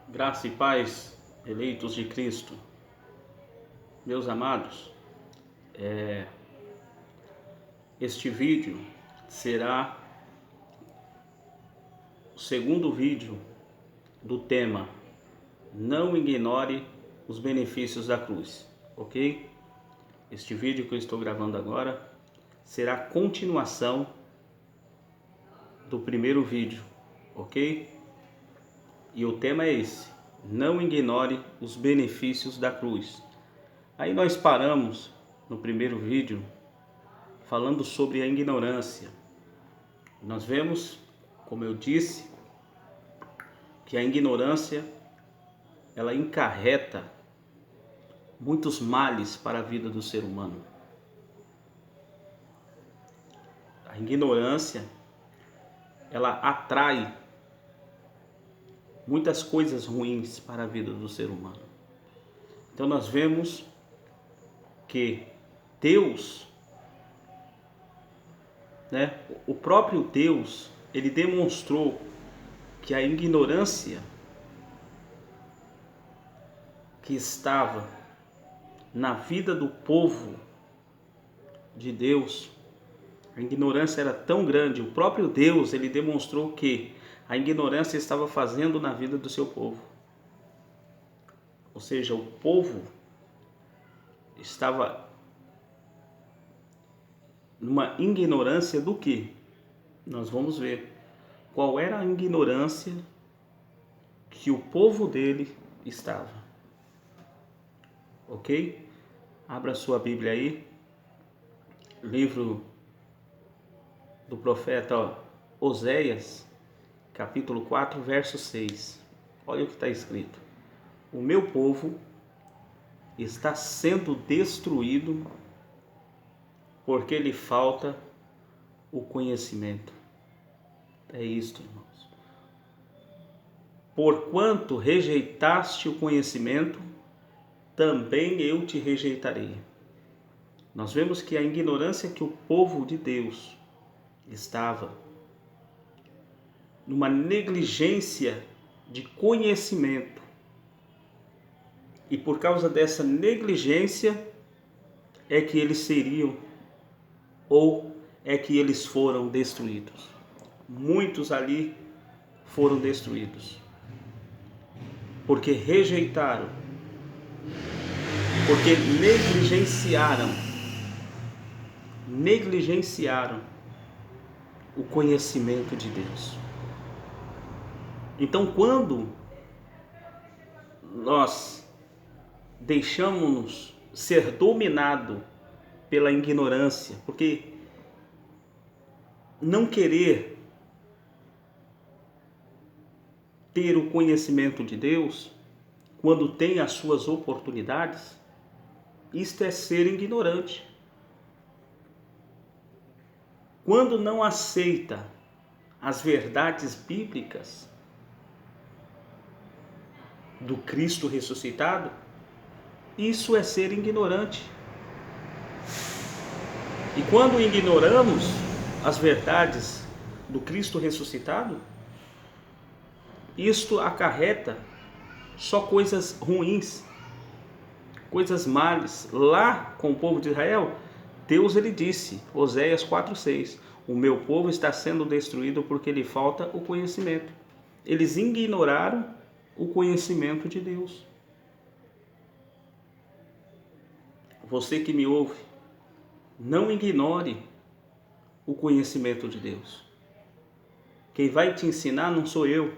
Graça e paz, eleitos de Cristo, meus amados, este vídeo será o segundo vídeo do tema Não ignore os benefícios da cruz, ok? Este vídeo que eu estou gravando agora será a continuação do primeiro vídeo, ok? E o tema é esse: não ignore os benefícios da cruz. Aí nós paramos no primeiro vídeo falando sobre a ignorância. Nós vemos, como eu disse, que a ignorância ela encarreta muitos males para a vida do ser humano. A ignorância ela atrai muitas coisas ruins para a vida do ser humano. Então nós vemos que Deus, o próprio Deus, ele demonstrou que a ignorância que estava na vida do povo de Deus, a ignorância era tão grande, o próprio Deus, ele demonstrou que a ignorância estava fazendo na vida do seu povo. Ou seja, o povo estava numa ignorância do que? Nós vamos ver qual era a ignorância que o povo dele estava. Ok? Abra sua Bíblia aí, livro do profeta Oséias, capítulo 4, verso 6. Olha o que está escrito: o meu povo está sendo destruído porque lhe falta o conhecimento. É isto, irmãos. Porquanto rejeitaste o conhecimento, também eu te rejeitarei. Nós vemos que a ignorância que o povo de Deus estava, numa negligência de conhecimento, e por causa dessa negligência é que eles seriam, ou é que eles foram destruídos. Muitos ali foram destruídos porque rejeitaram, porque negligenciaram o conhecimento de Deus. Então, quando nós deixamos-nos ser dominados pela ignorância, porque não querer ter o conhecimento de Deus, quando tem as suas oportunidades, isto é ser ignorante. Quando não aceita as verdades bíblicas do Cristo ressuscitado, isso é ser ignorante. E quando ignoramos as verdades do Cristo ressuscitado, isto acarreta só coisas ruins, coisas males. Lá com o povo de Israel, Deus ele disse, Oséias 4:6, o meu povo está sendo destruído porque lhe falta o conhecimento. Eles ignoraram o conhecimento de Deus. Você que me ouve, não ignore o conhecimento de Deus. Quem vai te ensinar não sou eu.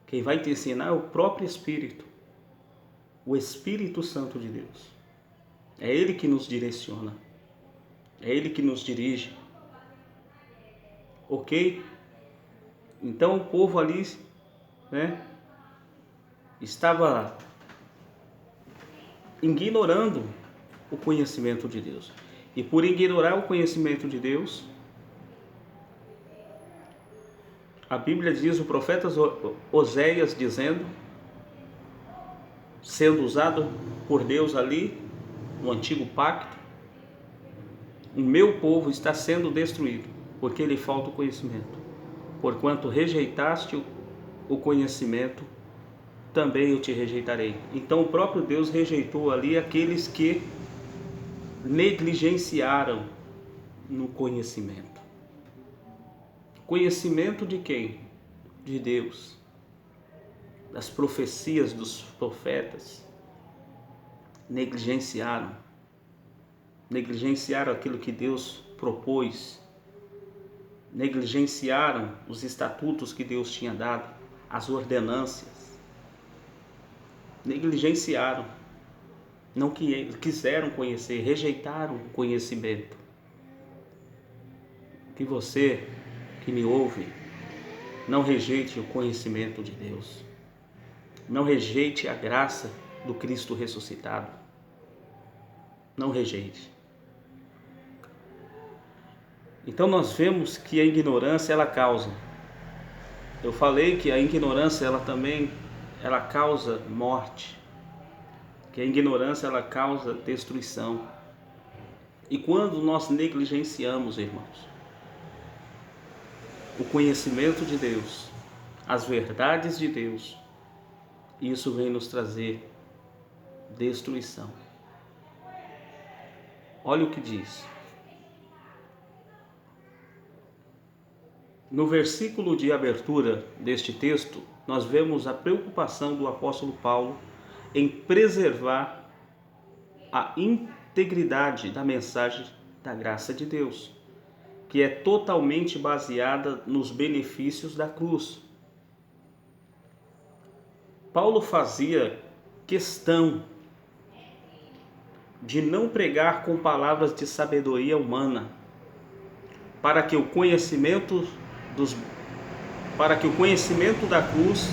Quem vai te ensinar é o próprio Espírito, o Espírito Santo de Deus. É Ele que nos direciona, é Ele que nos dirige. Ok? Então o povo ali, estava ignorando o conhecimento de Deus. E por ignorar o conhecimento de Deus, a Bíblia diz, o profeta Oséias dizendo, sendo usado por Deus ali no antigo pacto, o meu povo está sendo destruído porque lhe falta o conhecimento. Porquanto rejeitaste o conhecimento, também eu te rejeitarei. Então o próprio Deus rejeitou ali aqueles que negligenciaram no conhecimento. Conhecimento de quem? De Deus. Das profecias dos profetas. Negligenciaram aquilo que Deus propôs, negligenciaram os estatutos que Deus tinha dado, as ordenâncias, negligenciaram, não quiseram conhecer, rejeitaram o conhecimento. Que você que me ouve, não rejeite o conhecimento de Deus, não rejeite a graça do Cristo ressuscitado, não rejeite. Então nós vemos que a ignorância ela causa. Eu falei que a ignorância ela causa morte, que a ignorância ela causa destruição. E quando nós negligenciamos, irmãos, o conhecimento de Deus, as verdades de Deus, isso vem nos trazer destruição. Olha o que diz. No versículo de abertura deste texto, nós vemos a preocupação do apóstolo Paulo em preservar a integridade da mensagem da graça de Deus, que é totalmente baseada nos benefícios da cruz. Paulo fazia questão de não pregar com palavras de sabedoria humana, para que o conhecimento da cruz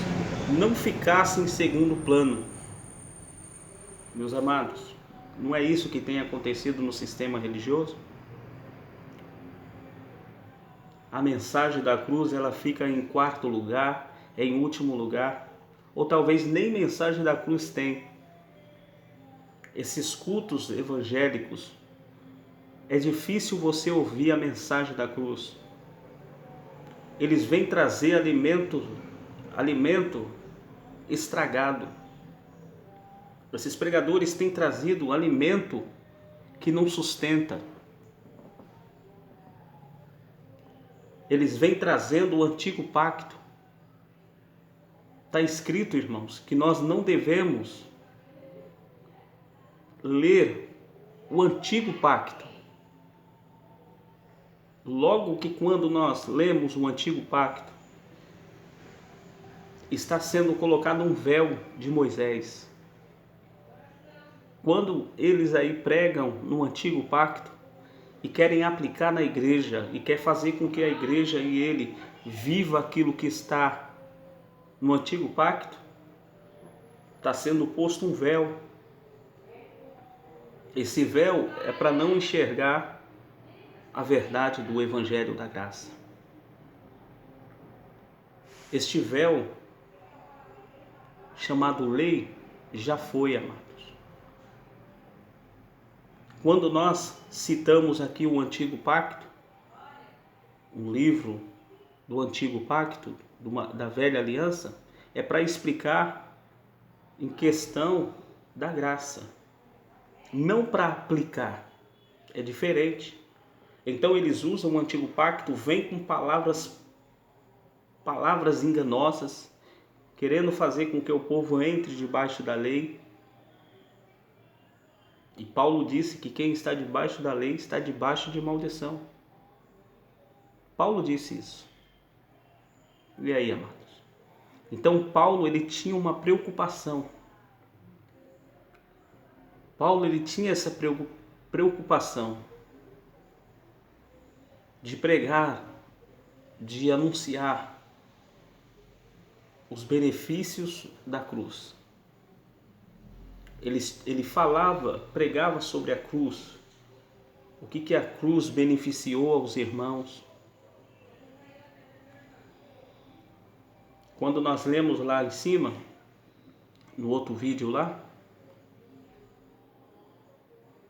não ficasse em segundo plano. Meus amados, não é isso que tem acontecido no sistema religioso? A mensagem da cruz ela fica em quarto lugar, em último lugar, ou talvez nem mensagem da cruz tem. Esses cultos evangélicos, é difícil você ouvir a mensagem da cruz. Eles vêm trazer alimento estragado. Esses pregadores têm trazido alimento que não sustenta. Eles vêm trazendo o antigo pacto. Está escrito, irmãos, que nós não devemos ler o antigo pacto. Logo que quando nós lemos o antigo pacto, está sendo colocado um véu de Moisés. Quando eles aí pregam no antigo pacto e querem aplicar na igreja e quer fazer com que a igreja e ele viva aquilo que está no antigo pacto, está sendo posto um véu. Esse véu é para não enxergar a verdade do Evangelho da Graça. Este véu, chamado lei, já foi, amados. Quando nós citamos aqui o Antigo Pacto, um livro do Antigo Pacto, da Velha Aliança, é para explicar em questão da graça, não para aplicar, é diferente. Então eles usam o Antigo Pacto, vem com palavras enganosas, querendo fazer com que o povo entre debaixo da lei. E Paulo disse que quem está debaixo da lei está debaixo de maldição. Paulo disse isso. E aí, amados? Então Paulo ele tinha uma preocupação. Paulo ele tinha essa preocupação de pregar, de anunciar os benefícios da cruz. Ele pregava sobre a cruz, o que a cruz beneficiou aos irmãos. Quando nós lemos lá em cima, no outro vídeo lá,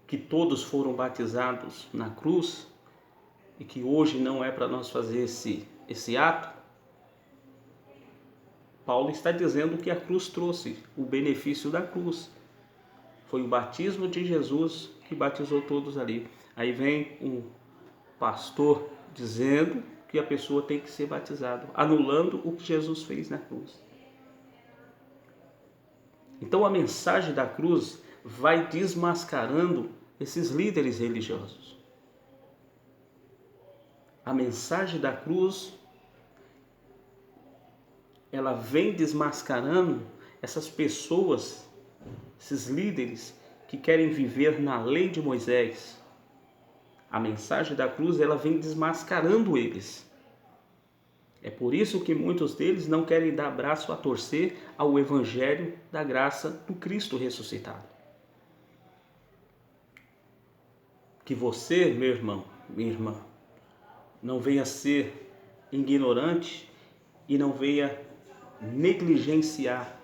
que todos foram batizados na cruz, e que hoje não é para nós fazer esse ato, Paulo está dizendo que a cruz trouxe, o benefício da cruz. Foi o batismo de Jesus que batizou todos ali. Aí vem um pastor dizendo que a pessoa tem que ser batizada, anulando o que Jesus fez na cruz. Então a mensagem da cruz vai desmascarando esses líderes religiosos. A mensagem da cruz, ela vem desmascarando essas pessoas, esses líderes que querem viver na lei de Moisés. A mensagem da cruz, ela vem desmascarando eles. É por isso que muitos deles não querem dar braço a torcer ao evangelho da graça do Cristo ressuscitado. Que você, meu irmão, minha irmã, não venha ser ignorante e não venha negligenciar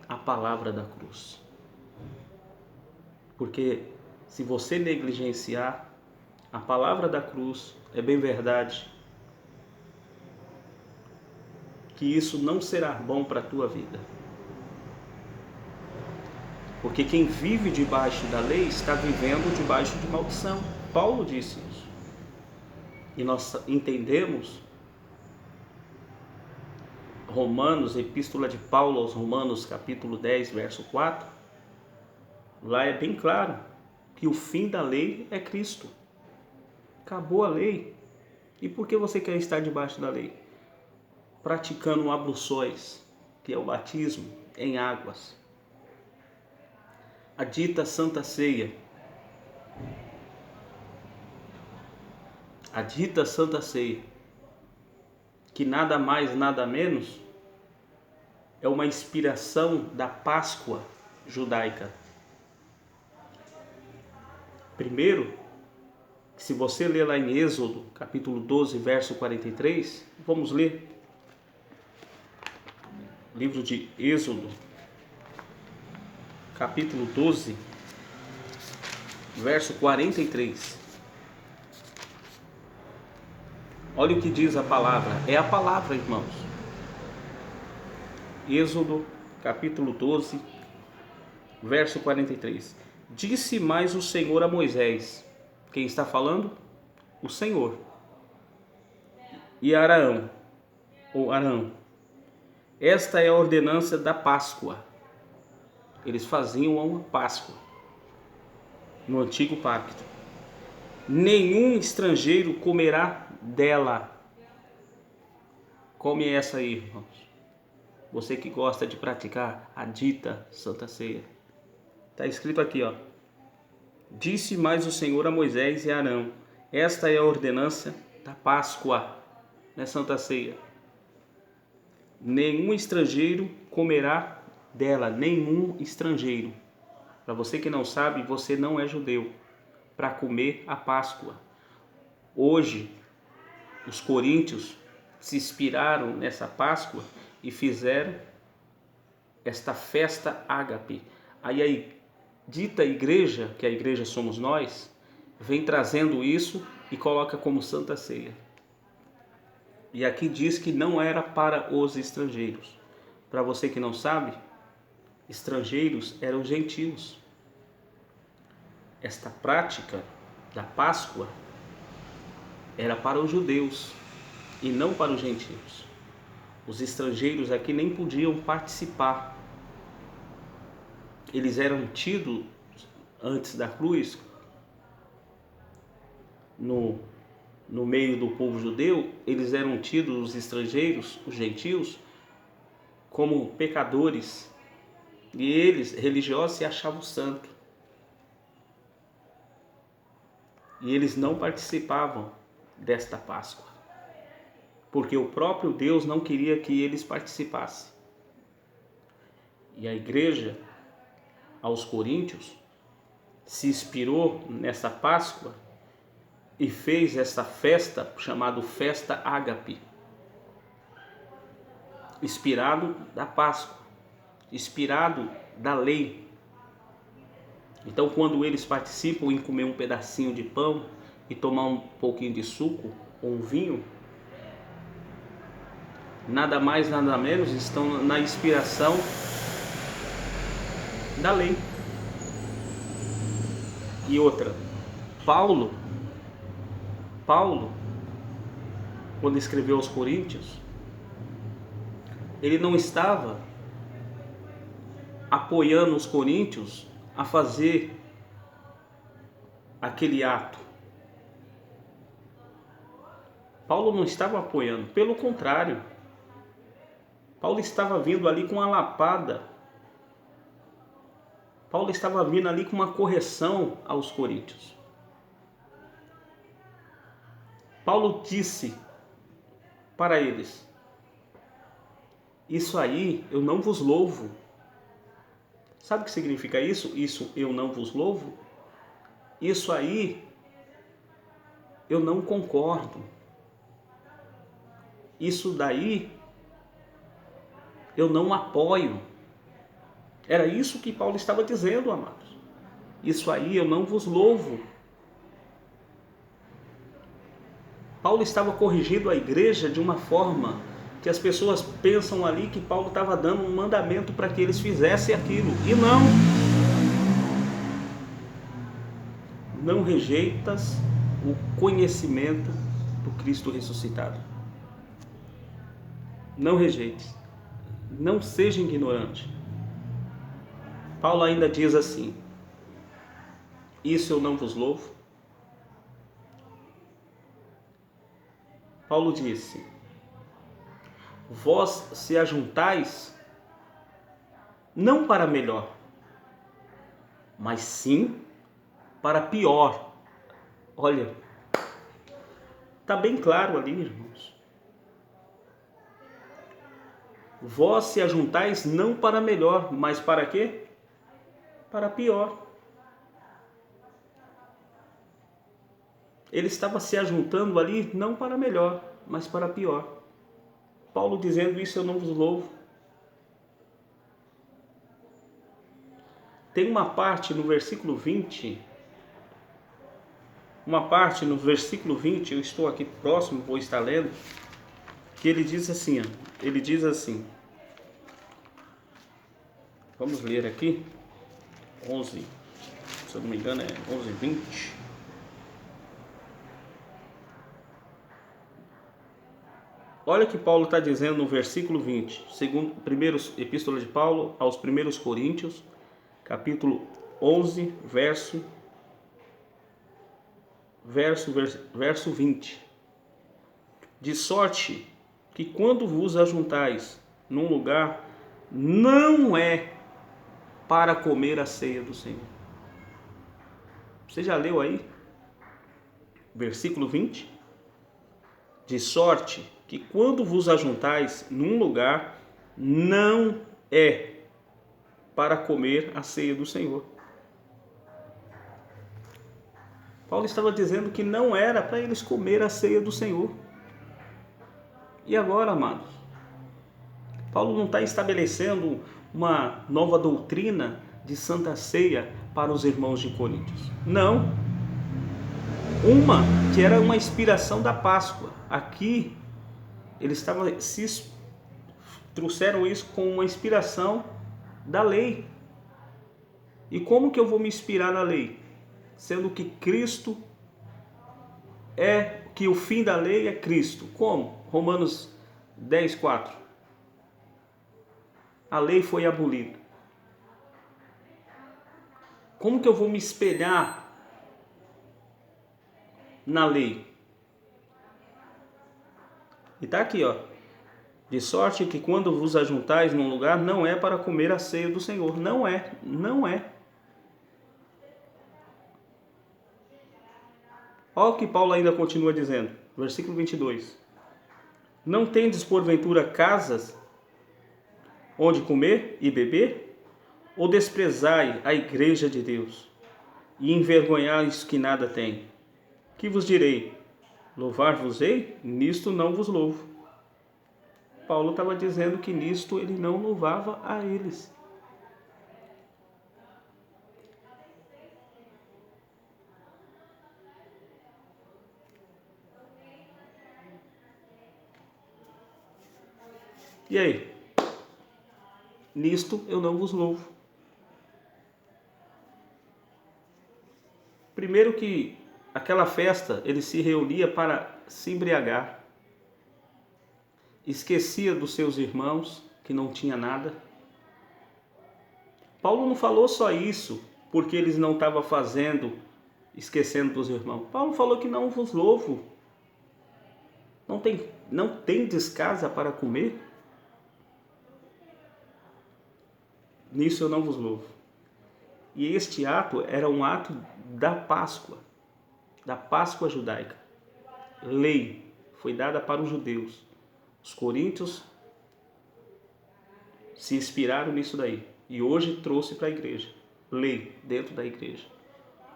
a palavra da cruz. Porque se você negligenciar a palavra da cruz, é bem verdade que isso não será bom para a tua vida. Porque quem vive debaixo da lei está vivendo debaixo de maldição. Paulo disse isso. E nós entendemos Romanos, Epístola de Paulo aos Romanos, capítulo 10, verso 4. Lá é bem claro que o fim da lei é Cristo. Acabou a lei. E por que você quer estar debaixo da lei? Praticando abluções, que é o batismo em águas. A dita Santa Ceia. A dita Santa Ceia, que nada mais, nada menos, é uma inspiração da Páscoa judaica. Primeiro, se você ler lá em Êxodo, capítulo 12, verso 43, vamos ler. Livro de Êxodo, capítulo 12, verso 43. Olha o que diz a palavra. É a palavra, irmãos. Êxodo, capítulo 12, verso 43. Disse mais o Senhor a Moisés. Quem está falando? O Senhor. E Arão, ou Arão. Esta é a ordenança da Páscoa. Eles faziam uma Páscoa no antigo pacto. Nenhum estrangeiro comerá dela. Come essa aí, irmãos. Você que gosta de praticar a dita Santa Ceia. Está escrito aqui, ó. Disse mais o Senhor a Moisés e a Arão. Esta é a ordenança da Páscoa, na Santa Ceia. Nenhum estrangeiro comerá dela, nenhum estrangeiro. Para você que não sabe, você não é judeu para comer a Páscoa. Hoje, os coríntios se inspiraram nessa Páscoa e fizeram esta festa ágape. Aí a dita igreja, que a igreja somos nós, vem trazendo isso e coloca como Santa Ceia. E aqui diz que não era para os estrangeiros. Para você que não sabe, estrangeiros eram gentios. Esta prática da Páscoa era para os judeus e não para os gentios. Os estrangeiros aqui nem podiam participar. Eles eram tidos antes da cruz, no meio do povo judeu, eles eram tidos, os estrangeiros, os gentios, como pecadores. E eles, religiosos, se achavam santos. E eles não participavam desta Páscoa, porque o próprio Deus não queria que eles participassem. E a igreja, aos coríntios, se inspirou nessa Páscoa e fez essa festa chamada Festa Ágape, inspirado da Páscoa, inspirado da lei. Então, quando eles participam em comer um pedacinho de pão e tomar um pouquinho de suco ou um vinho, nada mais, nada menos, estão na inspiração da lei. E outra, Paulo, quando escreveu aos Coríntios, ele não estava apoiando os coríntios a fazer aquele ato. Paulo não estava apoiando, pelo contrário, Paulo estava vindo ali com uma lapada. Paulo estava vindo ali com uma correção aos coríntios. Paulo disse para eles: isso aí eu não vos louvo. Sabe o que significa isso? Isso eu não vos louvo? Isso aí eu não concordo. Isso daí eu não apoio. Era isso que Paulo estava dizendo, amados. Isso aí eu não vos louvo. Paulo estava corrigindo a igreja de uma forma que as pessoas pensam ali que Paulo estava dando um mandamento para que eles fizessem aquilo. E não. Não rejeitas o conhecimento do Cristo ressuscitado. Não rejeites. Não seja ignorante. Paulo ainda diz assim: isso eu não vos louvo. Paulo disse: vós se ajuntais não para melhor, mas sim para pior. Olha, está bem claro ali, irmãos. Vós se ajuntais não para melhor, mas para quê? Para pior. Ele estava se ajuntando ali não para melhor, mas para pior. Paulo dizendo: isso eu não vos louvo. Tem uma parte no versículo 20, eu estou aqui próximo, vou estar lendo, que ele diz assim, vamos ler aqui, 11, se eu não me engano é 11:20. Olha o que Paulo está dizendo no versículo 20, segundo primeira epístola de Paulo aos primeiros Coríntios, capítulo 11, verso 20. De sorte que quando vos ajuntais num lugar, não é para comer a ceia do Senhor. Você já leu aí? Versículo 20. De sorte que quando vos ajuntais num lugar, não é para comer a ceia do Senhor. Paulo estava dizendo que não era para eles comer a ceia do Senhor. E agora, amados? Paulo não está estabelecendo uma nova doutrina de Santa Ceia para os irmãos de Coríntios. Não. Uma que era uma inspiração da Páscoa. Aqui, eles trouxeram isso com uma inspiração da lei. E como que eu vou me inspirar na lei? Sendo que Cristo que o fim da lei é Cristo. Como? Romanos 10:4. A lei foi abolida. Como que eu vou me espelhar na lei? E está aqui, ó. De sorte que quando vos ajuntais num lugar, não é para comer a ceia do Senhor. Não é. Olha o que Paulo ainda continua dizendo. Versículo 22. Não tendes porventura casas onde comer e beber? Ou desprezai a igreja de Deus e envergonhais que nada tem? Que vos direi? Louvar-vos-ei? Nisto não vos louvo. Paulo estava dizendo que nisto ele não louvava a eles. E aí? Nisto eu não vos louvo. Primeiro que aquela festa ele se reunia para se embriagar. Esquecia dos seus irmãos, que não tinha nada. Paulo não falou só isso, porque eles não estavam fazendo, esquecendo dos irmãos. Paulo falou que não vos louvo. Não tendes casa para comer? Nisso eu não vos louvo. E este ato era um ato da Páscoa judaica. Lei foi dada para os judeus. Os coríntios se inspiraram nisso daí. E hoje trouxe para a igreja. Lei dentro da igreja.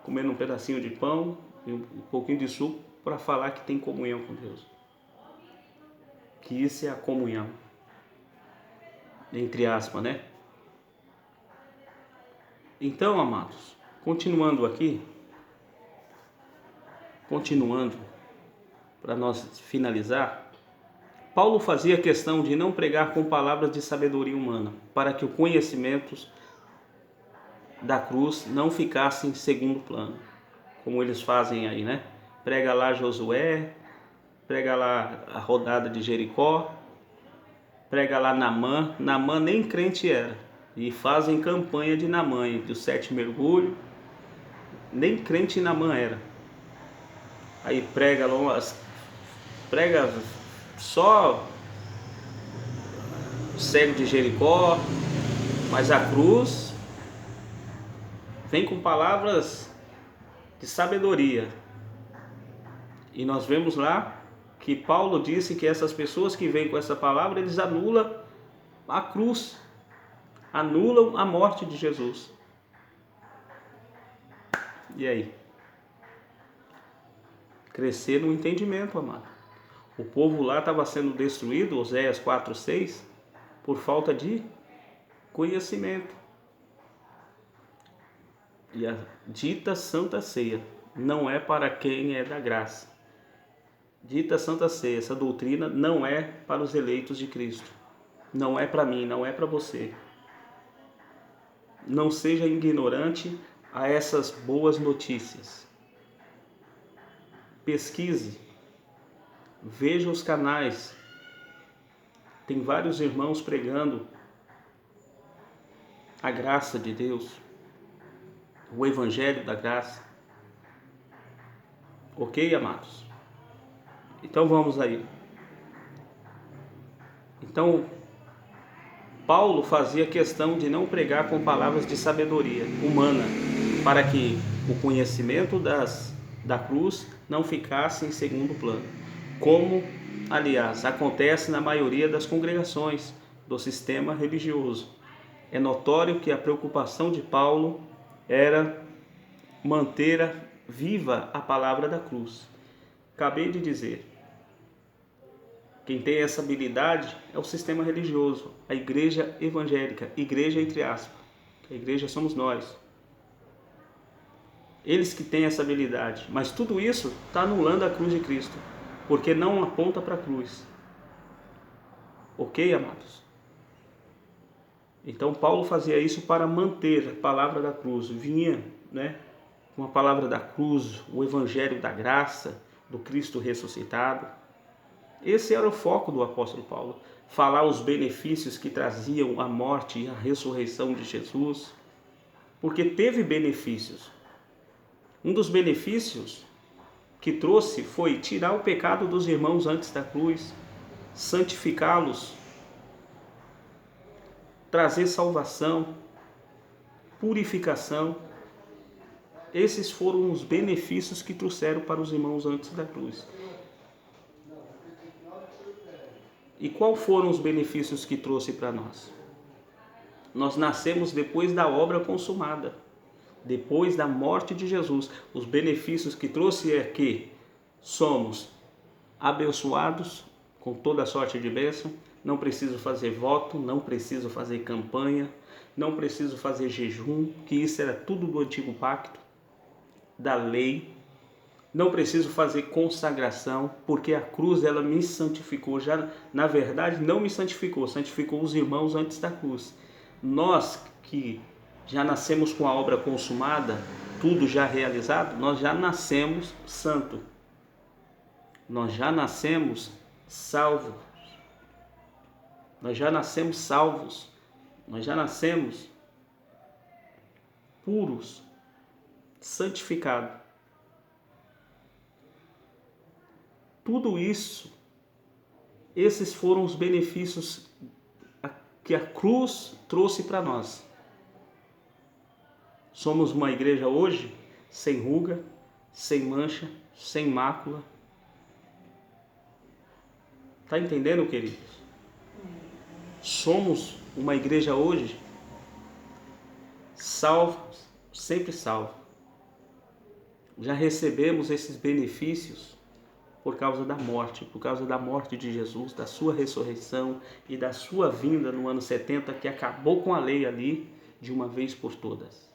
Comendo um pedacinho de pão e um pouquinho de suco para falar que tem comunhão com Deus. Que isso é a comunhão. Entre aspas, né? Então, amados, continuando para nós finalizar, Paulo fazia questão de não pregar com palavras de sabedoria humana, para que o conhecimento da cruz não ficasse em segundo plano, como eles fazem aí, né? Prega lá Josué, prega lá a rodada de Jericó, prega lá Naamã. Naamã nem crente era. E fazem campanha de Naamã, dos 7 mergulhos. Nem crente Naamã era. Aí prega só o cego de Jericó, mas a cruz vem com palavras de sabedoria. E nós vemos lá que Paulo disse que essas pessoas que vêm com essa palavra, eles anulam a cruz, anulam a morte de Jesus. E aí? Crescer no entendimento, amado. O povo lá estava sendo destruído, Oséias 4:6, por falta de conhecimento. E a dita Santa Ceia não é para quem é da graça. Dita Santa Ceia, essa doutrina não é para os eleitos de Cristo. Não é para mim, não é para você. Não seja ignorante a essas boas notícias. Pesquise, veja os canais. Tem vários irmãos pregando a graça de Deus, o evangelho da graça. Ok, amados? Então vamos aí. Então, Paulo fazia questão de não pregar com palavras de sabedoria humana, para que o conhecimento da cruz não ficasse em segundo plano, como, aliás, acontece na maioria das congregações do sistema religioso. É notório que a preocupação de Paulo era manter viva a palavra da cruz. Acabei de dizer, quem tem essa habilidade é o sistema religioso, a igreja evangélica, igreja entre aspas, a igreja somos nós. Eles que têm essa habilidade, mas tudo isso está anulando a cruz de Cristo, porque não aponta para a cruz. Ok, amados? Então Paulo fazia isso para manter a palavra da cruz, vinha, né, com a palavra da cruz, o evangelho da graça, do Cristo ressuscitado. Esse era o foco do apóstolo Paulo, falar os benefícios que traziam a morte e a ressurreição de Jesus, porque teve benefícios. Um dos benefícios que trouxe foi tirar o pecado dos irmãos antes da cruz, santificá-los, trazer salvação, purificação. Esses foram os benefícios que trouxeram para os irmãos antes da cruz. E qual foram os benefícios que trouxe para nós? Nós nascemos depois da obra consumada, depois da morte de Jesus. Os benefícios que trouxe é que somos abençoados com toda sorte de bênção, não preciso fazer voto, não preciso fazer campanha, não preciso fazer jejum, que isso era tudo do antigo pacto, da lei. Não preciso fazer consagração, porque a cruz ela me santificou. Já, na verdade, não me santificou, santificou os irmãos antes da cruz. Nós que já nascemos com a obra consumada, tudo já realizado, nós já nascemos santo. Nós já nascemos salvos. Nós já nascemos salvos. Nós já nascemos puros, santificados. Tudo isso, esses foram os benefícios que a cruz trouxe para nós. Somos uma igreja hoje sem ruga, sem mancha, sem mácula. Tá entendendo, queridos? Somos uma igreja hoje salvos, sempre salvos. Já recebemos esses benefícios por causa da morte de Jesus, da sua ressurreição e da sua vinda no ano 70, que acabou com a lei ali de uma vez por todas.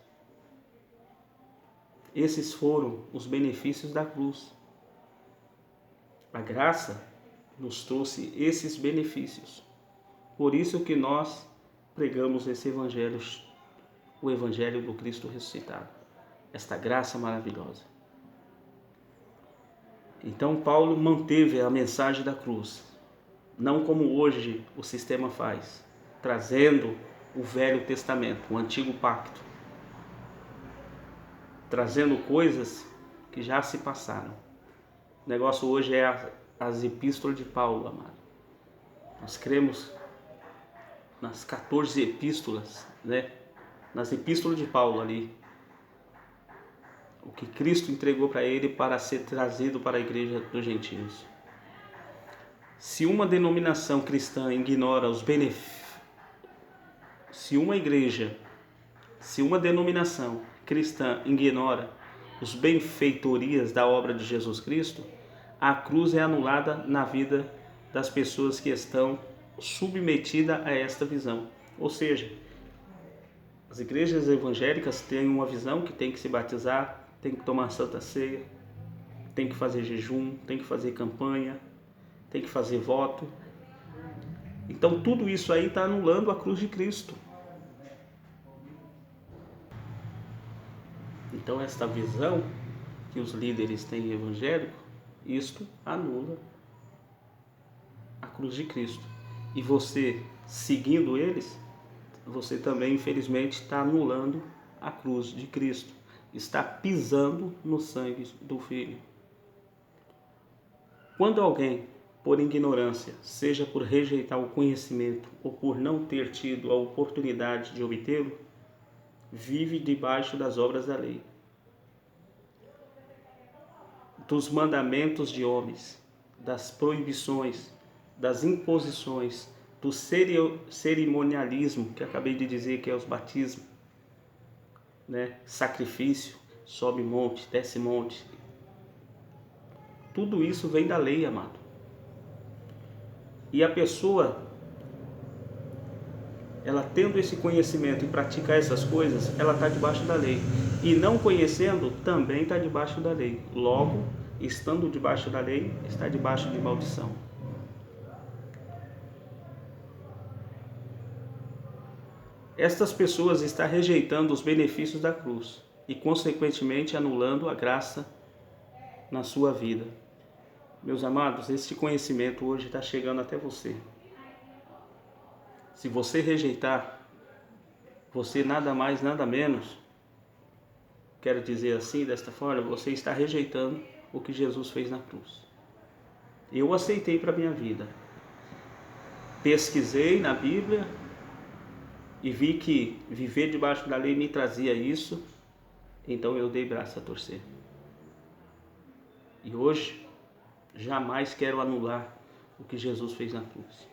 Esses foram os benefícios da cruz. A graça nos trouxe esses benefícios. Por isso que nós pregamos esse evangelho, o evangelho do Cristo ressuscitado. Esta graça maravilhosa. Então Paulo manteve a mensagem da cruz, não como hoje o sistema faz, trazendo o Velho Testamento, o Antigo Pacto, trazendo coisas que já se passaram. O negócio hoje é as epístolas de Paulo, amado. Nós cremos nas 14 epístolas, né? Nas epístolas de Paulo ali, o que Cristo entregou para ele para ser trazido para a igreja dos gentios. Se uma denominação cristã ignora os benefícios, se uma denominação cristã ignora os benfeitorias da obra de Jesus Cristo, a cruz é anulada na vida das pessoas que estão submetidas a esta visão. Ou seja, as igrejas evangélicas têm uma visão que tem que se batizar, tem que tomar Santa Ceia, tem que fazer jejum, tem que fazer campanha, tem que fazer voto. Então tudo isso aí está anulando a cruz de Cristo. Então esta visão que os líderes têm evangélico, isto anula a cruz de Cristo. E você, seguindo eles, você também infelizmente está anulando a cruz de Cristo. Está pisando no sangue do Filho. Quando alguém, por ignorância, seja por rejeitar o conhecimento ou por não ter tido a oportunidade de obtê-lo, vive debaixo das obras da lei, dos mandamentos de homens, das proibições, das imposições, do cerimonialismo, que acabei de dizer que é os batismos, né? Sacrifício, sobe monte, desce monte. Tudo isso vem da lei, amado. E a pessoa, ela tendo esse conhecimento e praticar essas coisas, ela está debaixo da lei. E não conhecendo, também está debaixo da lei. Logo, estando debaixo da lei, está debaixo de maldição. Estas pessoas estão rejeitando os benefícios da cruz e, consequentemente, anulando a graça na sua vida. Meus amados, este conhecimento hoje está chegando até você. Se você rejeitar, você nada mais, nada menos, quero dizer assim, desta forma, você está rejeitando o que Jesus fez na cruz. Eu aceitei para a minha vida. Pesquisei na Bíblia e vi que viver debaixo da lei me trazia isso, então eu dei braço a torcer. E hoje, jamais quero anular o que Jesus fez na cruz.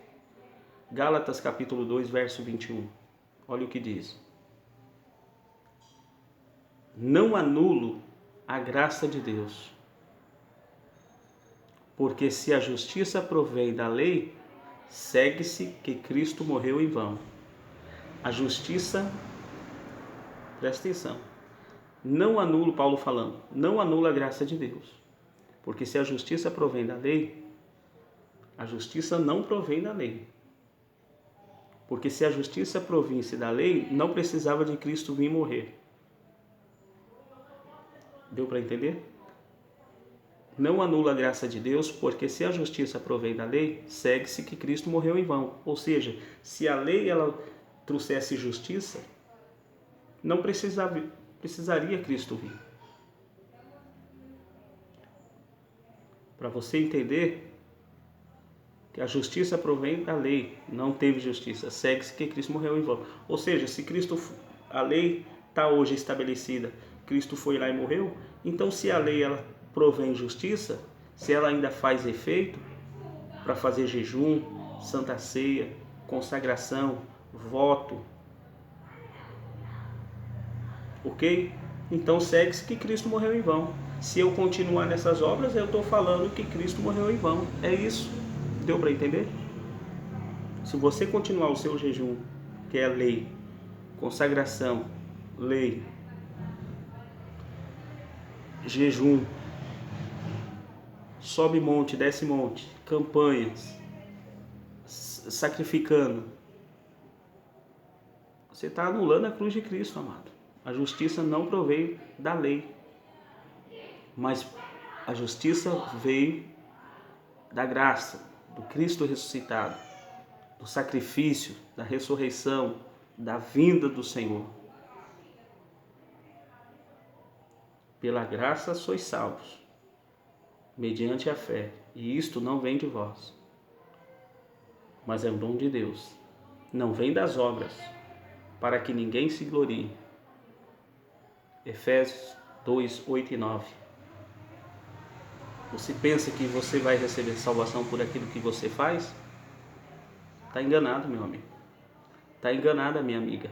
Gálatas capítulo 2, verso 21. Olha o que diz. Não anulo a graça de Deus, porque se a justiça provém da lei, segue-se que Cristo morreu em vão. A justiça, presta atenção, não anulo, Paulo falando, não anula a graça de Deus. Porque se a justiça provém da lei, a justiça não provém da lei. Porque se a justiça provisse da lei, não precisava de Cristo vir morrer. Deu para entender? Não anula a graça de Deus, porque se a justiça provém da lei, segue-se que Cristo morreu em vão. Ou seja, se a lei ela trouxesse justiça, não precisaria Cristo vir. Para você entender que a justiça provém da lei, não teve justiça, segue-se que Cristo morreu em vão. Ou seja, se a lei está hoje estabelecida, Cristo foi lá e morreu, então se a lei ela provém justiça, se ela ainda faz efeito para fazer jejum, santa ceia, consagração, voto, ok? Então segue-se que Cristo morreu em vão. Se eu continuar nessas obras, eu estou falando que Cristo morreu em vão. É isso. Deu para entender? Se você continuar o seu jejum, que é a lei, consagração, lei, jejum, sobe monte, desce monte, campanhas, sacrificando, você está anulando a cruz de Cristo, amado. A justiça não proveio da lei, mas a justiça veio da graça, do Cristo ressuscitado, do sacrifício, da ressurreição, da vinda do Senhor. Pela graça sois salvos, mediante a fé, e isto não vem de vós, mas é um dom de Deus. Não vem das obras, para que ninguém se glorie. Efésios 2, 8 e 9. Você pensa que você vai receber salvação por aquilo que você faz? Está enganado, meu amigo. Está enganada, minha amiga.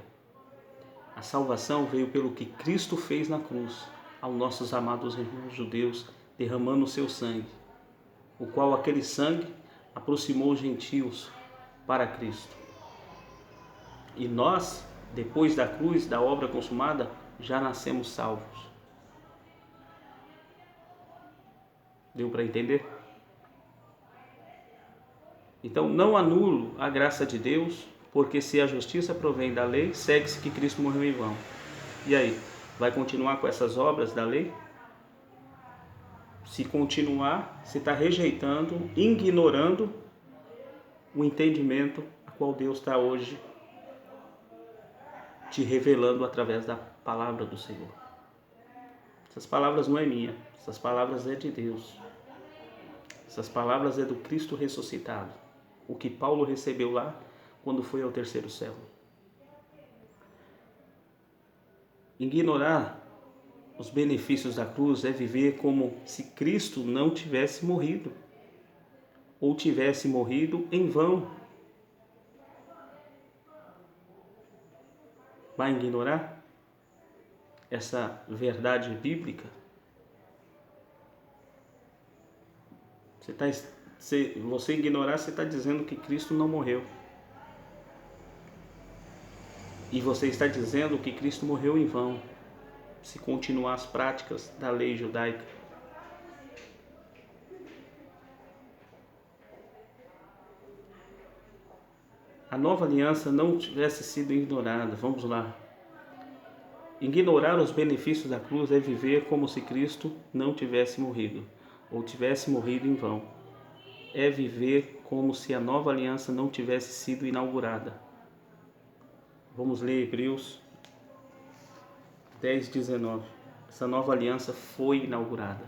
A salvação veio pelo que Cristo fez na cruz, aos nossos amados irmãos judeus, derramando o seu sangue, o qual aquele sangue aproximou os gentios para Cristo. E nós, depois da cruz, da obra consumada, já nascemos salvos. Deu para entender? Então não anulo a graça de Deus, porque se a justiça provém da lei, segue-se que Cristo morreu em vão. E aí, vai continuar com essas obras da lei? Se continuar, você está rejeitando, ignorando o entendimento a qual Deus está hoje te revelando através da palavra do Senhor. Essas palavras não é minha, essas palavras é de Deus. Essas palavras é do Cristo ressuscitado, o que Paulo recebeu lá quando foi ao terceiro céu. Ignorar os benefícios da cruz é viver como se Cristo não tivesse morrido, ou tivesse morrido em vão. Vai ignorar essa verdade bíblica? Se você ignorar, você está dizendo que Cristo não morreu. E você está dizendo que Cristo morreu em vão, se continuar as práticas da lei judaica. A nova aliança não tivesse sido ignorada. Vamos lá. Ignorar os benefícios da cruz é viver como se Cristo não tivesse morrido, ou tivesse morrido em vão. É viver como se a nova aliança não tivesse sido inaugurada. Vamos ler Hebreus 10, 19. Essa nova aliança foi inaugurada.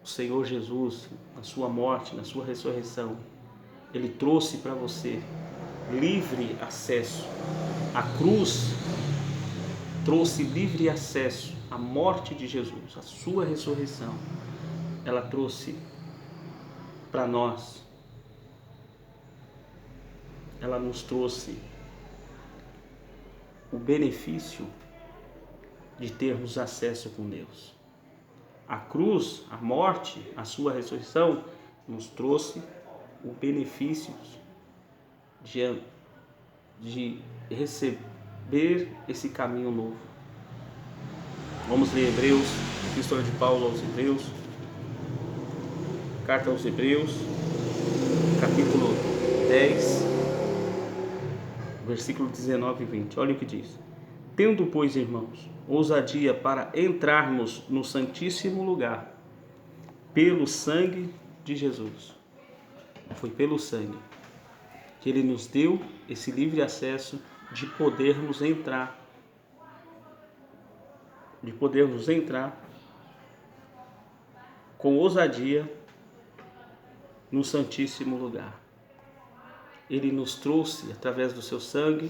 O Senhor Jesus, na sua morte, na sua ressurreição, Ele trouxe para você livre acesso. A cruz trouxe livre acesso à morte de Jesus, à sua ressurreição. Ela trouxe para nós, ela nos trouxe o benefício de termos acesso com Deus. A cruz, a morte, a sua ressurreição nos trouxe o benefício de receber esse caminho novo. Vamos ler Hebreus, Epístola de Paulo aos Hebreus, Carta aos Hebreus, capítulo 10, versículo 19 e 20. Olha o que diz. Tendo, pois, irmãos, ousadia para entrarmos no Santíssimo Lugar, pelo sangue de Jesus. Foi pelo sangue que Ele nos deu esse livre acesso de podermos entrar com ousadia no Santíssimo Lugar. Ele nos trouxe, através do seu sangue,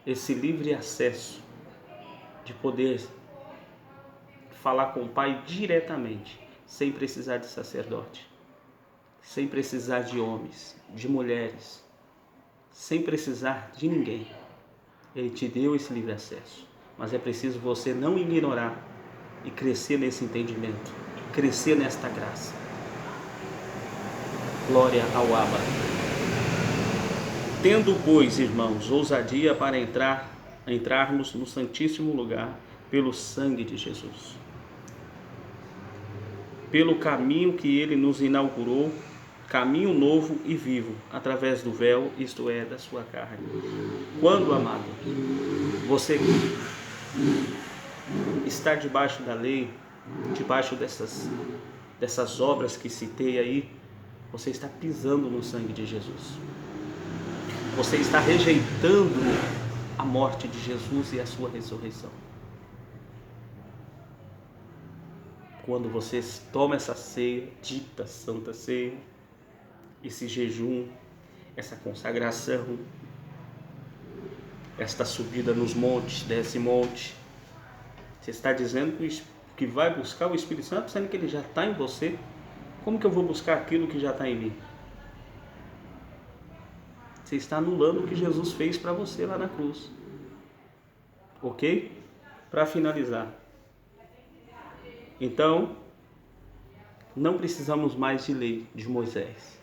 esse livre acesso de poder falar com o Pai diretamente, sem precisar de sacerdote, sem precisar de homens, de mulheres, sem precisar de ninguém. Ele te deu esse livre acesso, mas é preciso você não ignorar e crescer nesse entendimento, crescer nesta graça. Glória ao Abba. Tendo, pois, irmãos, ousadia para entrarmos no Santíssimo Lugar pelo sangue de Jesus, pelo caminho que Ele nos inaugurou, caminho novo e vivo, através do véu, isto é, da sua carne. Quando, amado, você está debaixo da lei, debaixo dessas obras que citei aí, você está pisando no sangue de Jesus. Você está rejeitando a morte de Jesus e a sua ressurreição. Quando você toma essa ceia, dita Santa Ceia, esse jejum, essa consagração, esta subida nos montes, desse monte, você está dizendo que vai buscar o Espírito Santo, sendo que ele já está em você. Como que eu vou buscar aquilo que já está em mim? Você está anulando o que Jesus fez para você lá na cruz. Ok? Para finalizar. Então, não precisamos mais de lei de Moisés.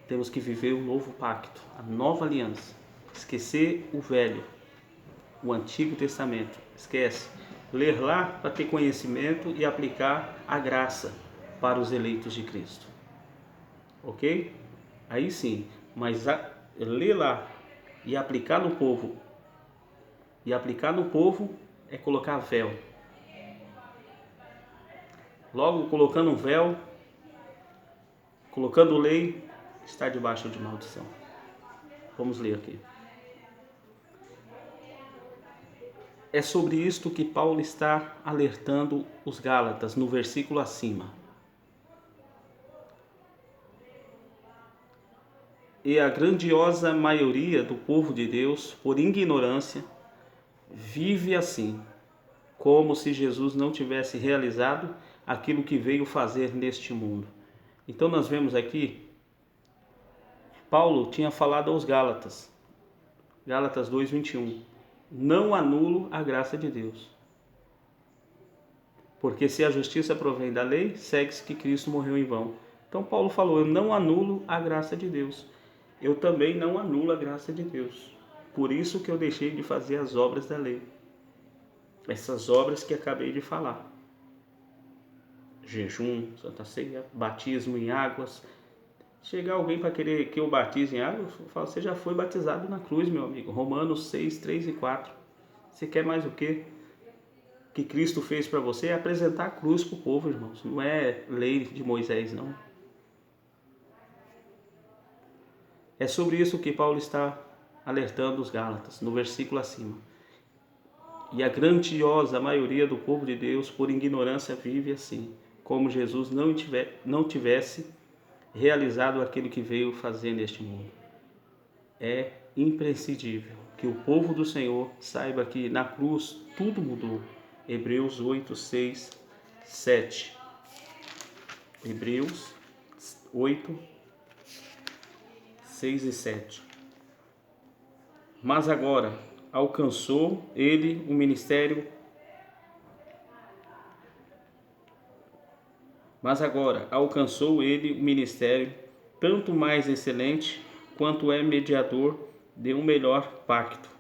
Temos que viver o novo pacto, a nova aliança. Esquecer o velho, o Antigo Testamento. Esquece. Ler lá para ter conhecimento e aplicar a graça para os eleitos de Cristo. Ok? Aí sim, mas ler lá e aplicar no povo. E aplicar no povo é colocar véu. Logo, colocando véu, colocando lei, está debaixo de maldição. Vamos ler aqui. É sobre isto que Paulo está alertando os Gálatas no versículo acima. E a grandiosa maioria do povo de Deus, por ignorância, vive assim, como se Jesus não tivesse realizado aquilo que veio fazer neste mundo. Então nós vemos aqui, Paulo tinha falado aos Gálatas, Gálatas 2:21, não anulo a graça de Deus. Porque se a justiça provém da lei, segue-se que Cristo morreu em vão. Então Paulo falou, eu não anulo a graça de Deus. Eu também não anulo a graça de Deus. Por isso que eu deixei de fazer as obras da lei. Essas obras que acabei de falar. Jejum, Santa Ceia, batismo em águas. Chegar alguém para querer que eu batize em água, eu falo, você já foi batizado na cruz, meu amigo. Romanos 6, 3 e 4. Você quer mais o quê? O que Cristo fez para você é apresentar a cruz para o povo, irmãos. Não é lei de Moisés, não. É sobre isso que Paulo está alertando os Gálatas, no versículo acima. E a grandiosa maioria do povo de Deus, por ignorância, vive assim, como Jesus não tivesse realizado aquilo que veio fazer neste mundo. É imprescindível que o povo do Senhor saiba que na cruz tudo mudou. Hebreus 8, 6, 7. Hebreus 8, 6 e 7. Mas agora alcançou ele o ministério. Tanto mais excelente, quanto é mediador de um melhor pacto,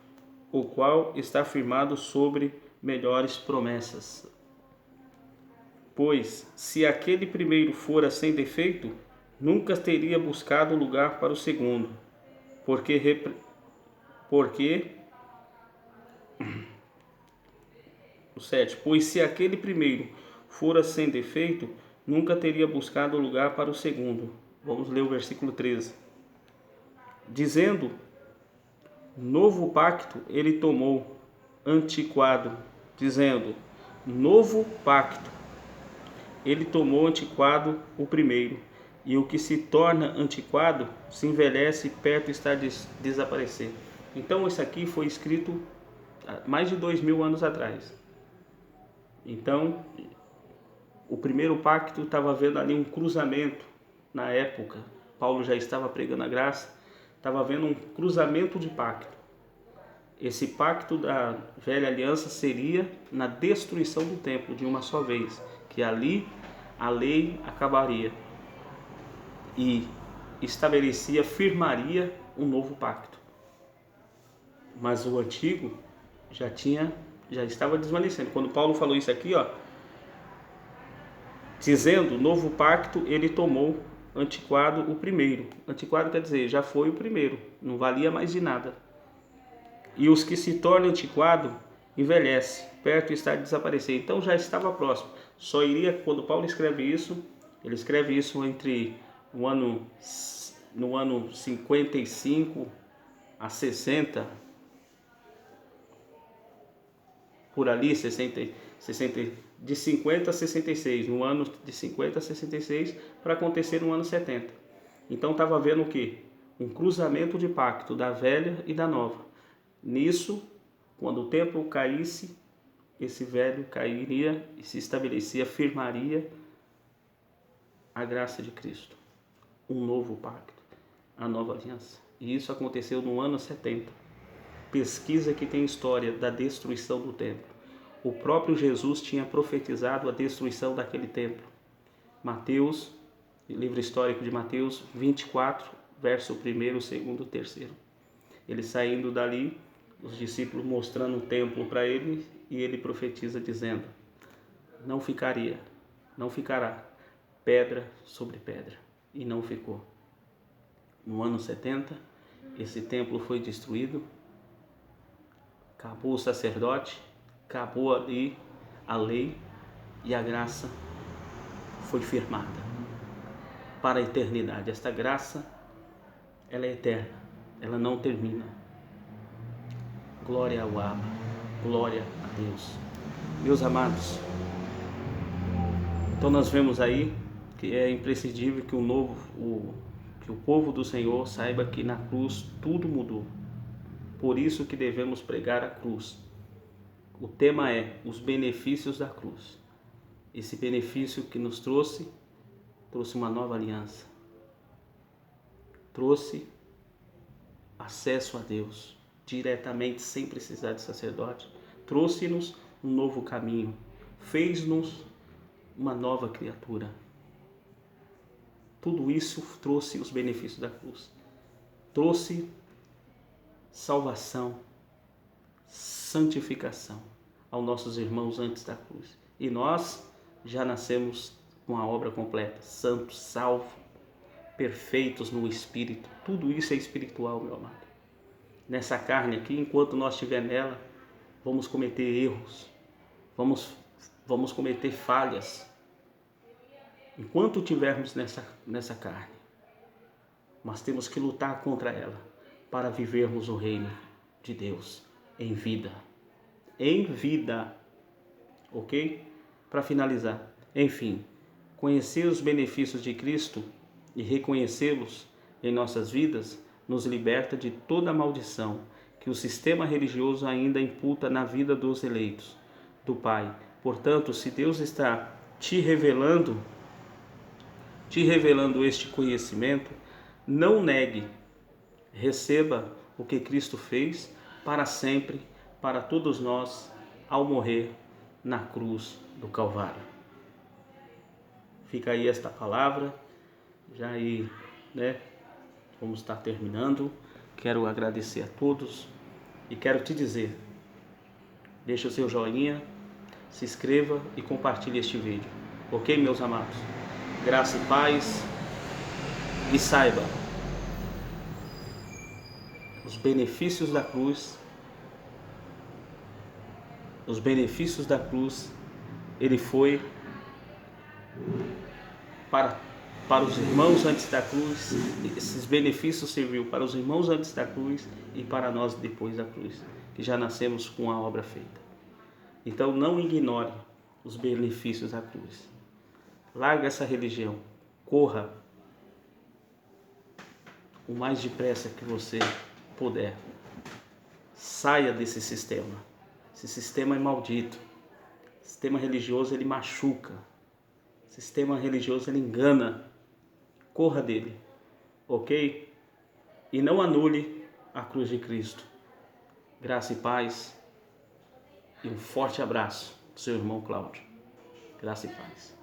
o qual está firmado sobre melhores promessas. Pois, se aquele primeiro fora sem defeito, nunca teria buscado lugar para o segundo, porque o 7, pois se aquele primeiro fora sem defeito, nunca teria buscado lugar para o segundo. Vamos ler o versículo 13. Dizendo, novo pacto ele tomou, antiquado. Dizendo, novo pacto ele tomou antiquado o primeiro. E o que se torna antiquado se envelhece, perto está de desaparecer. Então isso aqui foi escrito há mais de 2000 anos atrás. Então, o primeiro pacto estava havendo ali um cruzamento na época. Paulo já estava pregando a graça, estava havendo um cruzamento de pacto. Esse pacto da velha aliança seria na destruição do templo de uma só vez, que ali a lei acabaria e estabelecia, firmaria um novo pacto. Mas o antigo já estava desvanecendo. Quando Paulo falou isso aqui, dizendo, novo pacto ele tomou, antiquado o primeiro. Antiquado quer dizer, já foi o primeiro, não valia mais de nada. E os que se tornam antiquado, envelhece, perto está de desaparecer. Então já estava próximo. Só iria, quando Paulo escreve isso, ele escreve isso entre no ano 55 a 60, por ali, de 50 a 66, no ano de 50 a 66, para acontecer no ano 70. Então estava havendo o quê? Um cruzamento de pacto da velha e da nova. Nisso, quando o templo caísse, esse velho cairia e se estabelecia, firmaria a graça de Cristo. Um novo pacto, a nova aliança. E isso aconteceu no ano 70. Pesquisa que tem história da destruição do templo. O próprio Jesus tinha profetizado a destruição daquele templo. Mateus, livro histórico de Mateus 24, verso 1, 2, 3. Ele saindo dali, os discípulos mostrando o templo para ele, e ele profetiza dizendo, não ficará pedra sobre pedra. E não ficou. No ano 70, esse templo foi destruído, acabou o sacerdote, acabou ali a lei e a graça foi firmada para a eternidade. Esta graça, ela é eterna, ela não termina. Glória ao Abba, glória a Deus. Meus amados, então nós vemos aí que é imprescindível que que o povo do Senhor saiba que na cruz tudo mudou. Por isso que devemos pregar a cruz. O tema é os benefícios da cruz. Esse benefício que nos trouxe uma nova aliança. Trouxe acesso a Deus diretamente, sem precisar de sacerdote. Trouxe-nos um novo caminho. Fez-nos uma nova criatura. Tudo isso trouxe os benefícios da cruz. Trouxe salvação, santificação aos nossos irmãos antes da cruz. E nós já nascemos com a obra completa, santos, salvos, perfeitos no Espírito. Tudo isso é espiritual, meu amado. Nessa carne aqui, enquanto nós estiver nela, vamos cometer erros, vamos cometer falhas, enquanto estivermos nessa carne. Mas temos que lutar contra ela, para vivermos o reino de Deus em vida. Em vida. Ok? Para finalizar, enfim, conhecer os benefícios de Cristo e reconhecê-los em nossas vidas nos liberta de toda a maldição que o sistema religioso ainda imputa na vida dos eleitos do Pai. Portanto, se Deus está te revelando este conhecimento, não negue, receba o que Cristo fez para sempre, para todos nós, ao morrer na cruz do Calvário. Fica aí esta palavra, já aí, vamos estar terminando. Quero agradecer a todos e quero te dizer, deixa o seu joinha, se inscreva e compartilhe este vídeo. Ok, meus amados? Graça e paz. E saiba, os benefícios da cruz, ele foi para os irmãos antes da cruz. Esses benefícios serviu para os irmãos antes da cruz e para nós depois da cruz, que já nascemos com a obra feita. Então não ignore os benefícios da cruz. Larga essa religião, corra o mais depressa que você puder. Saia desse sistema. Esse sistema é maldito. O sistema religioso, ele machuca. O sistema religioso, ele engana. Corra dele, ok? E não anule a cruz de Cristo. Graça e paz. E um forte abraço do seu irmão Cláudio. Graça e paz.